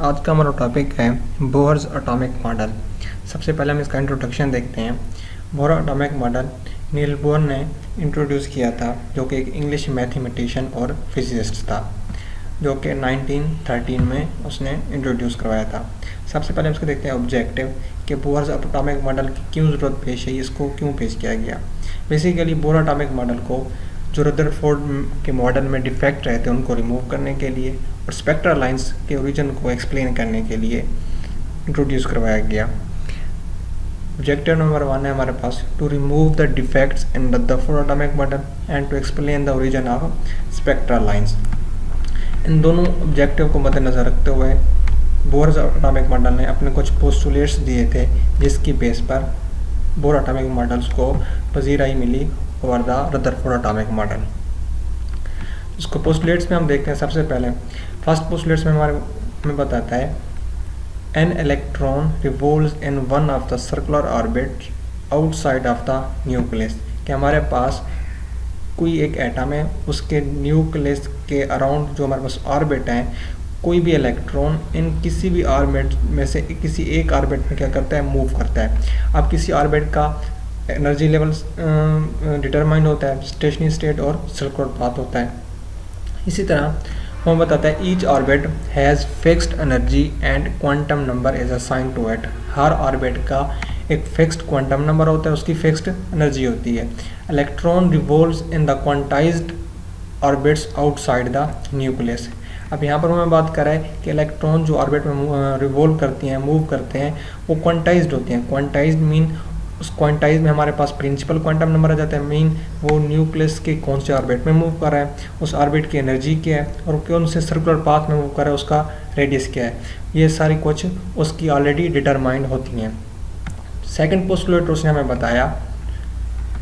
आज का हमारा टॉपिक है बोहर्स एटॉमिक मॉडल। सबसे पहले हम इसका इंट्रोडक्शन देखते हैं। Bohr atomic model Niels Bohr ने इंट्रोड्यूस किया था, जो कि एक इंग्लिश मैथमेटिशियन और फिजिसिस्ट था, जो कि 1913 में उसने इंट्रोड्यूस करवाया था। सबसे पहले हम इसको देखते हैं ऑब्जेक्टिव कि बोहर्स एटॉमिक मॉडल की क्यों ज़रूरत पेश है, इसको क्यों पेश किया गया। बेसिकली बोहर एटॉमिक मॉडल को जो रदरफोर्ड के मॉडल में डिफेक्ट रहते हैं उनको रिमूव करने के लिए और स्पेक्ट्रल लाइंस के ओरिजिन को एक्सप्लेन करने के लिए इंट्रोड्यूस करवाया गया। ऑब्जेक्टिव नंबर 1 है हमारे पास to remove the defects in Rutherford atomic model and to explain the origin of spectral lines. इन दोनों ऑब्जेक्टिव को मद्देनजर रखते हुए बोहर एटॉमिक मॉडल ने अपने कुछ पोस्टुलेट्स दिए थे, जिसकी बेस पर बोहर एटॉमिक मॉडल्स को पजीराई मिली और द रदरफोर्ड एटॉमिक मॉडल। इसको पोस्टुलेट्स में हम देखते हैं। सबसे पहले फर्स्ट पोस्टुलेट्स में हमें बताता है an electron revolves in one of the circular orbit outside of the nucleus, कि हमारे पास कोई एक एटम है, उसके न्यूक्लियस के अराउंड जो हमारे पास ऑर्बिट है, कोई भी इलेक्ट्रॉन इन किसी भी ऑर्बिट में से किसी एक ऑर्बिट में क्या करता है, मूव करता है। अब किसी ऑर्बिट का एनर्जी लेवल डिटरमाइंड होता है, स्टेशनरी स्टेट और सर्कुलर पाथ होता है। इसी तरह हम बताता है each orbit has fixed energy and quantum number is assign to it. हर ऑर्बिट का एक फिक्स्ड क्वांटम नंबर होता है, उसकी फिक्स्ड एनर्जी होती है। Electron revolves in the quantized orbits outside the nucleus. अब यहाँ पर हमें बात कर रहा है कि इलेक्ट्रॉन जो ऑर्बिट में रिवॉल्व करती हैं, मूव करते हैं, वो क्वांटाइज्ड होती हैं। क्वांटाइज्ड मीन उस क्वांटाइज में हमारे पास प्रिंसिपल क्वांटम नंबर आ जाता है, मीन वो न्यूक्लियस के कौन से ऑर्बिट में मूव कर रहा है, उस ऑर्बिट की एनर्जी क्या है और कौन से सर्कुलर पाथ में मूव कर रहा है, उसका रेडियस क्या है। ये सारी कुछ उसकी ऑलरेडी डिटरमाइंड होती हैं। सेकंड पोस्टुलेट उसने हमें बताया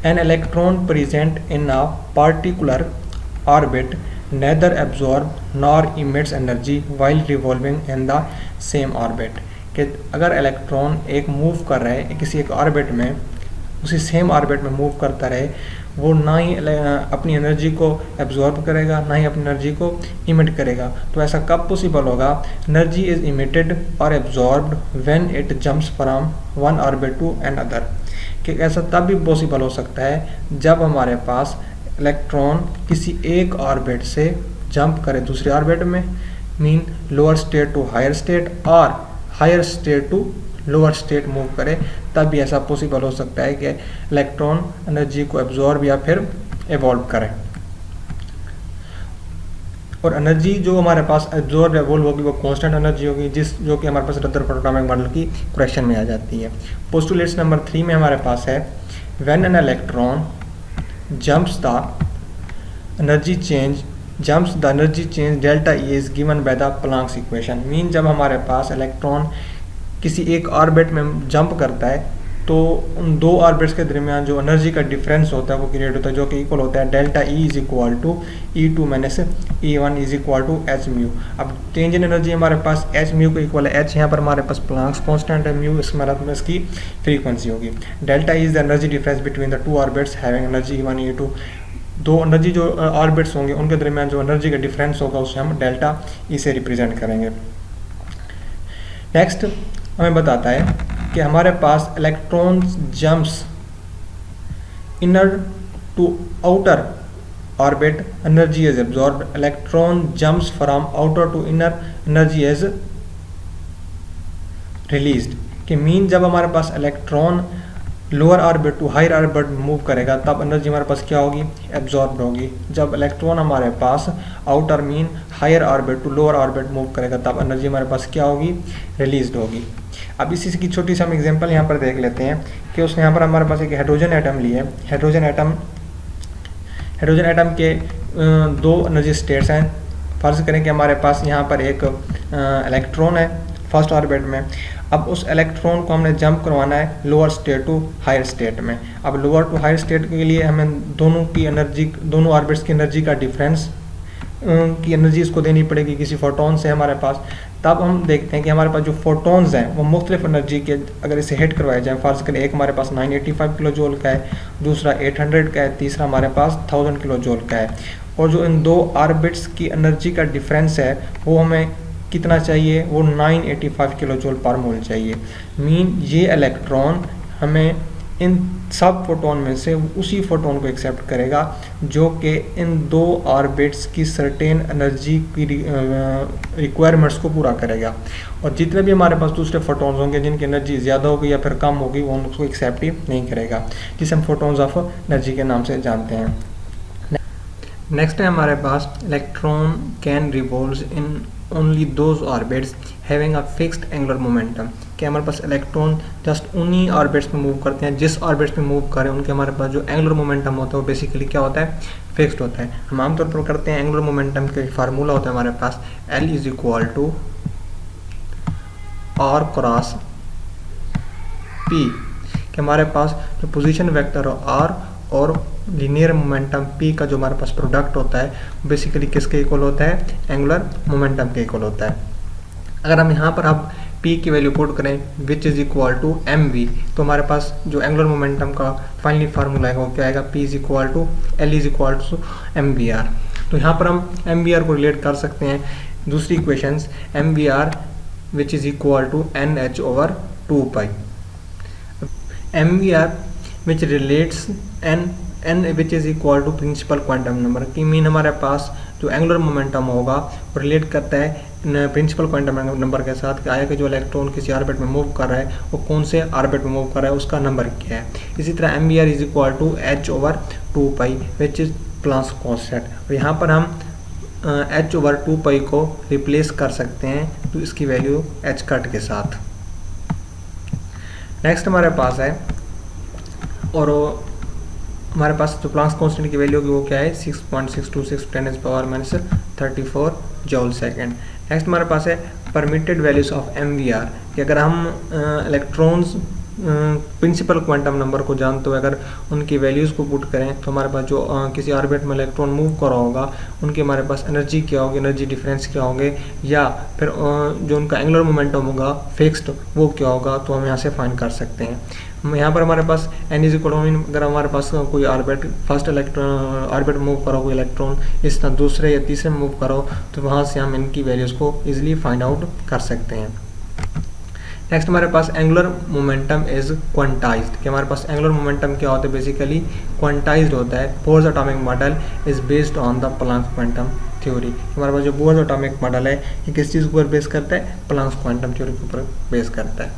an electron present in a particular orbit neither absorb nor emits energy while revolving in the same orbit, कि अगर इलेक्ट्रॉन एक मूव कर रहा है किसी एक ऑर्बिट में, उसी सेम ऑर्बिट में मूव करता रहे, वो ना ही अपनी एनर्जी को एब्जॉर्ब करेगा, ना ही अपनी एनर्जी को इमिट करेगा। तो ऐसा कब पॉसिबल होगा? एनर्जी इज इमिटेड और absorbed when it jumps from one orbit to another, कि ऐसा तब भी पॉसिबल हो सकता है जब हमारे पास इलेक्ट्रॉन किसी एक ऑर्बिट से जंप करे दूसरे ऑर्बिट में, mean lower state to higher state और higher state to lower state move करे, तब भी ऐसा पॉसिबल हो सकता है कि इलेक्ट्रॉन एनर्जी को एब्जॉर्ब या फिर एवॉल्व करे। और एनर्जी जो हमारे पास एब्जॉर्ब एवॉल्व होगी वो कांस्टेंट एनर्जी होगी, जो कि हमारे पास रदरफोर्ड एटॉमिक मॉडल की क्वेश्चन में आ जाती है। पोस्टुलेट्स नंबर 3 में हमारे पास है when an electron jumps the energy change delta E is given by the Planck's equation, mean जब हमारे पास इलेक्ट्रॉन किसी एक ऑर्बिट में जंप करता है तो उन दो ऑर्बिट्स के दरमियान जो एनर्जी का डिफरेंस होता है वो क्रिएट होता है, जो कि इक्वल होता है delta E is equal to E2 minus E1 is equal to H mu. अब चेंज इन एनर्जी हमारे पास एच म्यू को इक्वल है, एच यहाँ पर हमारे पास प्लांक्स कांस्टेंट है, म्यू इसकी फ्रीक्वेंसी होगी। Delta is the energy difference between the two orbits having energy E1 E2। दो एनर्जी जो ऑर्बिट्स होंगे उनके दरमियान जो एनर्जी का डिफरेंस होगा उसे हम डेल्टा ई से रिप्रेजेंट करेंगे। नेक्स्ट हमें बताता है कि हमारे पास electron jumps inner to outer orbit, energy is absorbed. Electron jumps from outer to inner, energy is released, कि मीन जब हमारे पास electron lower orbit to higher orbit move करेगा तब एनर्जी हमारे पास क्या होगी, एब्जॉर्ब होगी। जब इलेक्ट्रॉन हमारे पास outer mean higher orbit to lower orbit move करेगा तब एनर्जी हमारे पास क्या होगी, रिलीज्ड होगी। अब इसी की छोटी सी हम एग्जांपल यहाँ पर देख लेते हैं कि उसने यहाँ पर हमारे पास एक हाइड्रोजन एटम ली है। हाइड्रोजन एटम के दो एनर्जी स्टेट्स हैं। फर्ज करें कि हमारे पास यहाँ पर एक इलेक्ट्रॉन है फर्स्ट ऑर्बिट में। अब उस इलेक्ट्रॉन को हमने जंप करवाना है lower state to higher state में। अब लोअर टू हायर स्टेट के लिए हमें दोनों ऑर्बिट्स की एनर्जी का डिफरेंस की एनर्जी इसको देनी पड़ेगी किसी फोटोन से हमारे पास। तब हम देखते हैं कि हमारे पास जो फोटोन्स हैं वो मुख्तलिफ एनर्जी के अगर इसे हिट करवाए जाएँ, फर्ज करें एक हमारे पास 985 किलो जूल का है, दूसरा 800 का है, तीसरा हमारे पास 1000 किलो जूल का है, और जो इन दो ऑर्बिट्स की एनर्जी का डिफरेंस है वो हमें कितना चाहिए, वो 985 किलो जूल पर मोल चाहिए। मीन ये इलेक्ट्रॉन हमें इन सब फोटोन में से उसी फोटोन को एक्सेप्ट करेगा जो कि इन दो ऑर्बिट्स की सर्टेन एनर्जी की रिक्वायरमेंट्स को पूरा करेगा, और जितने भी हमारे पास दूसरे फोटोन्स होंगे जिनकी एनर्जी ज़्यादा होगी या फिर कम होगी वो उनको एक्सेप्ट ही नहीं करेगा, जिसे हम फोटोन्स ऑफ एनर्जी के नाम से जानते हैं। नेक्स्ट है हमारे पास electron can revolve in only those orbits having a fixed angular momentum, कि हमारे पास इलेक्ट्रॉन जस्ट उन्हीं ऑर्बिट्स में मूव करते हैं जिस ऑर्बिट्स में मूव करें उनके हमारे पास जो एंगुलर मोमेंटम होता है वो बेसिकली क्या होता है, फिक्स्ड होता है। हम आमतौर पर करते हैं एंगुलर मोमेंटम का फार्मूला होता है हमारे पास L is equal to R cross P, कि हमारे पास जो पोजीशन वेक्टर हो R और लीनियर मोमेंटम P का जो हमारे पास प्रोडक्ट होता है बेसिकली किसके इक्वल होता है, एंगुलर मोमेंटम के इक्वल होता है। अगर हम यहाँ पर अब P की वैल्यू पुट करें which is equal to mv, तो हमारे पास जो एंगुलर मोमेंटम का फाइनली फार्मूला है वो क्या आएगा, P is equal to L is equal to mvr। तो यहाँ पर हम mvr को रिलेट कर सकते हैं दूसरी equations mvr which is equal to nh over 2 pi, mvr which relates n which is equal to principal quantum number, की मीन हमारे पास जो एंगुलर मोमेंटम होगा वो रिलेट करता है प्रिंसिपल क्वांटम नंबर के साथ, आया कि जो इलेक्ट्रॉन किसी ऑर्बिट में मूव कर रहा है वो कौन से ऑर्बिट में मूव कर रहा है उसका नंबर क्या है। इसी तरह mvr is equal to h over 2 pi which is Planck's constant, और यहाँ पर हम h ओवर 2 पाई को रिप्लेस कर सकते हैं तो इसकी वैल्यू h कट के साथ। नेक्स्ट हमारे पास है, और हमारे पास जो प्लांक्स कांस्टेंट की वैल्यू होगी वो क्या है, 6.626 10⁻³ जूल सेकेंड। नेक्स्ट हमारे पास है परमिटेड वैल्यूज ऑफ mvr, कि अगर हम इलेक्ट्रॉन्स प्रिंसिपल क्वांटम नंबर को जानते हुए अगर उनकी वैल्यूज़ को पुट करें तो हमारे पास जो किसी ऑर्बिट में इलेक्ट्रॉन मूव कर रहा होगा उनकी हमारे पास एनर्जी क्या होगी, एनर्जी डिफरेंस क्या होंगे, या फिर जो उनका एंगुलर मोमेंटम होगा फिक्स्ड वो क्या होगा, तो हम यहाँ से फाइंड कर सकते हैं। यहाँ पर हमारे पास n इज इक्वल, अगर हमारे पास कोई orbit first electron orbit move करो कोई इलेक्ट्रॉन इस तरह दूसरे या तीसरे में मूव करो तो वहाँ से हम इनकी वैल्यूज़ को इजीली फाइंड आउट कर सकते हैं। नेक्स्ट हमारे पास एंगुलर मोमेंटम इज क्वांटाइज्ड, कि हमारे पास एंगुलर मोमेंटम क्या होता है, बेसिकली क्वांटाइज्ड होता है। Bohr's atomic model is based on the Planck's quantum theory, हमारे पास जो बोर्स एटॉमिक मॉडल है ये किस चीज़ के ऊपर बेस करता है, प्लांक्स क्वांटम थ्योरी के ऊपर बेस करता है।